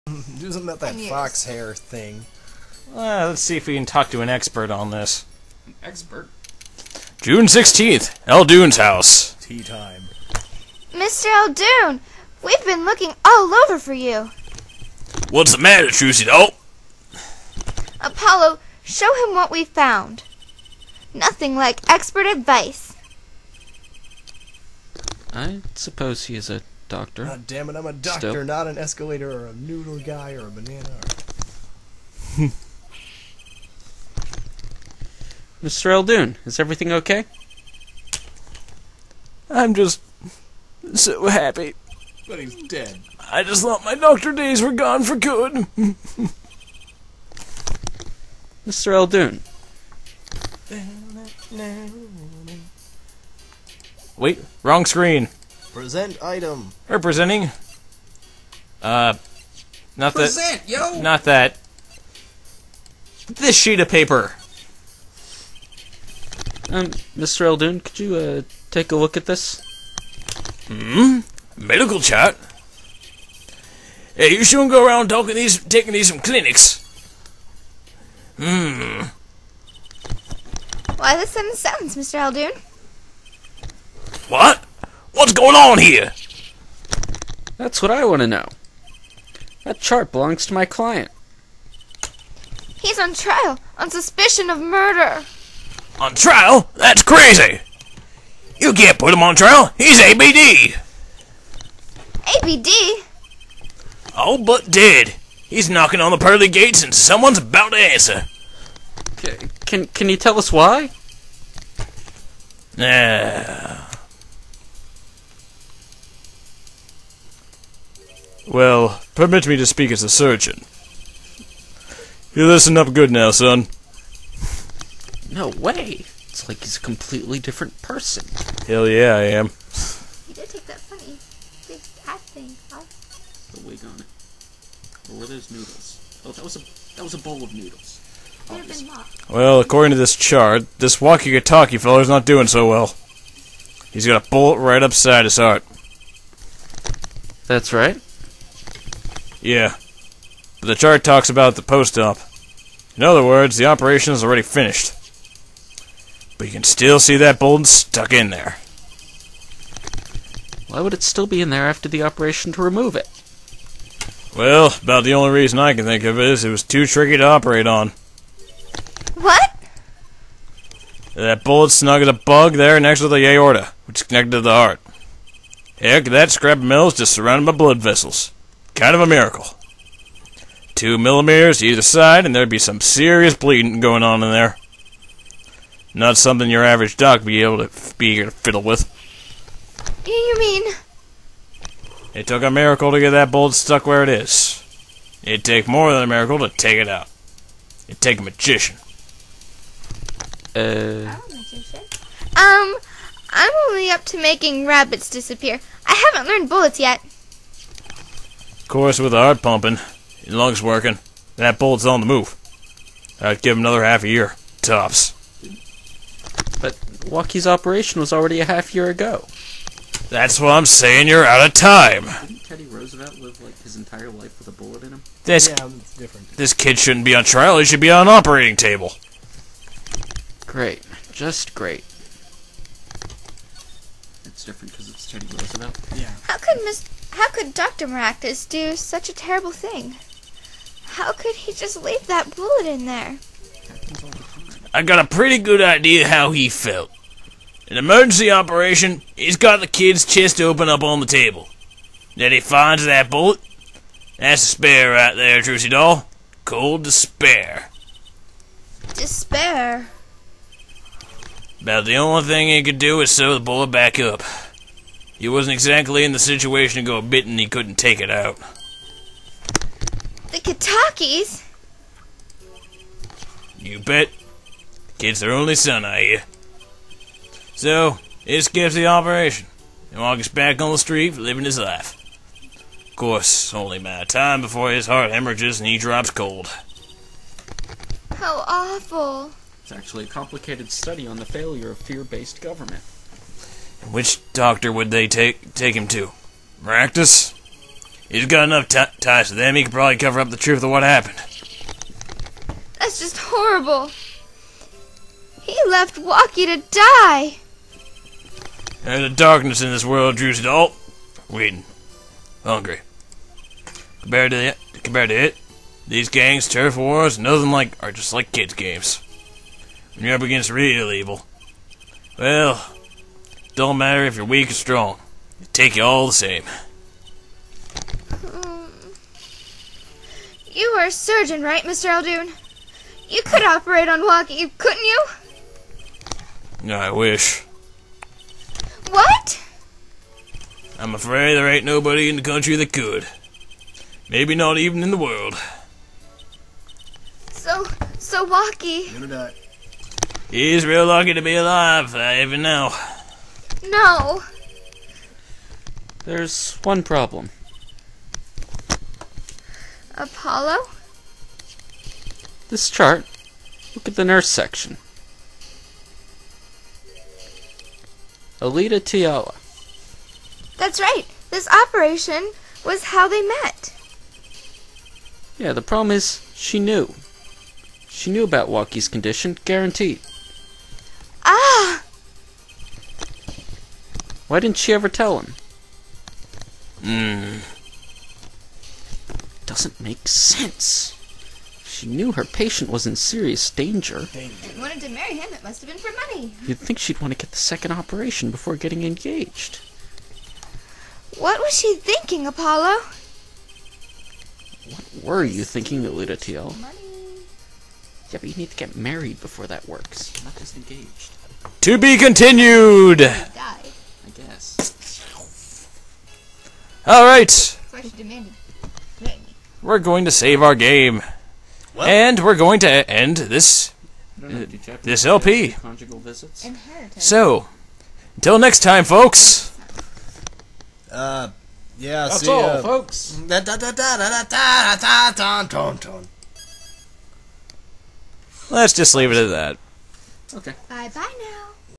Do something about that fox hair thing. Let's see if we can talk to an expert on this. An expert? June 16th, Eldoon's house. Tea time. Mr. Eldoon, we've been looking all over for you. What's the matter, Trucy doll? Apollo, show him what we found. Nothing like expert advice. I suppose he is a doctor. God damn it, I'm a doctor, Still. not an escalator or a noodle guy or a banana. Mr. Eldoon, is everything okay? I'm just so happy. But he's dead. I just thought my doctor days were gone for good. Mr. Eldoon. Wait, wrong screen. Present item. Representing. Not Present, that. yo! Not that. This sheet of paper. Mr. Eldoon, could you, take a look at this? Medical chart? Hey, you shouldn't go around taking these from clinics. Why the sudden sentence, Mr. Eldoon? What? What's going on here? That's what I want to know. That chart belongs to my client. He's on trial on suspicion of murder. On trial? That's crazy. You can't put him on trial. He's ABD. ABD? All but dead. He's knocking on the pearly gates and someone's about to answer. Can you tell us why? Well, permit me to speak as a surgeon. You listen up good now, son. No way. It's like he's a completely different person. Hell yeah, I am. You did take that funny big hat thing off. The wig on it. Or were those noodles? Oh, that was a bowl of noodles. Could have been mocked. Well, according to this chart, this walkie-talkie feller's not doing so well. He's got a bullet right upside his heart. That's right. Yeah. But the chart talks about the post-op. In other words, the operation is already finished. But you can still see that bullet stuck in there. Why would it still be in there after the operation to remove it? Well, about the only reason I can think of is it was too tricky to operate on. What? That bullet snug as a bug there next to the aorta, which is connected to the heart. Heck, that scrap metal is just surrounded by blood vessels. Kind of a miracle. 2 millimeters either side, and there'd be some serious bleeding going on in there. Not something your average doc would be able to fiddle with. You mean... It took a miracle to get that bullet stuck where it is. It'd take more than a miracle to take it out. It'd take a magician. I'm only up to making rabbits disappear. I haven't learned bullets yet. Of course, with the heart pumping, your lungs working, that bullet's on the move. I'd give him another half a year, tops. But Walkie's operation was already a half year ago. That's what I'm saying, you're out of time. Didn't Teddy Roosevelt live like his entire life with a bullet in him? Yeah, it's different. This kid shouldn't be on trial, he should be on an operating table. Great. Just great. It's different because it's Teddy Roosevelt? Yeah. How could Dr. Maractus do such a terrible thing? How could he just leave that bullet in there? Happens all the time. I got a pretty good idea how he felt. An emergency operation, he's got the kid's chest open up on the table. Then he finds that bullet. That's despair right there, Trucy doll. Cold despair. Despair. About the only thing he could do is sew the bullet back up. He wasn't exactly in the situation to go bitten, he couldn't take it out. The Katakis? You bet. The kid's their only son, I hear. So, he skips the operation and walks back on the street living his life. Of course, only a matter of time before his heart hemorrhages and he drops cold. How awful. It's actually a complicated study on the failure of fear-based government. And which doctor would they take him to? Maractus? He's got enough ties to them, he could probably cover up the truth of what happened. That's just horrible. He left Walkie to die. There's a darkness in this world, Drew's adult. Waiting. Hungry. Compared to it, these gangs, turf wars, are just like kids' games. When you're up against real evil, well, don't matter if you're weak or strong. It take you all the same. You are a surgeon, right, Mr. Eldoon? You could operate on Walkie, couldn't you? I wish. What? I'm afraid there ain't nobody in the country that could. Maybe not even in the world. So Walkie... Gonna die. He's real lucky to be alive, even now. No. There's one problem. Apollo? This chart. Look at the nurse section. Alita Tiala. That's right. This operation was how they met. Yeah, the problem is, she knew. She knew about Walkie's condition, guaranteed. Ah! Why didn't she ever tell him? Doesn't make sense. She knew her patient was in serious danger. And wanted to marry him, it must have been for money. You'd think she'd want to get the second operation before getting engaged. What was she thinking, Apollo? What were you thinking, Alita Tiala? Money. Yeah, but you need to get married before that works. Not just engaged. To be continued! Die. I guess. Alright, That's why she demanded. we're going to save our game. Well. And we're going to end this LP. Conjugal visits. Inheritance. So, until next time, folks. Yeah, That's see all, folks. Let's just leave it at that. Okay. Bye-bye now.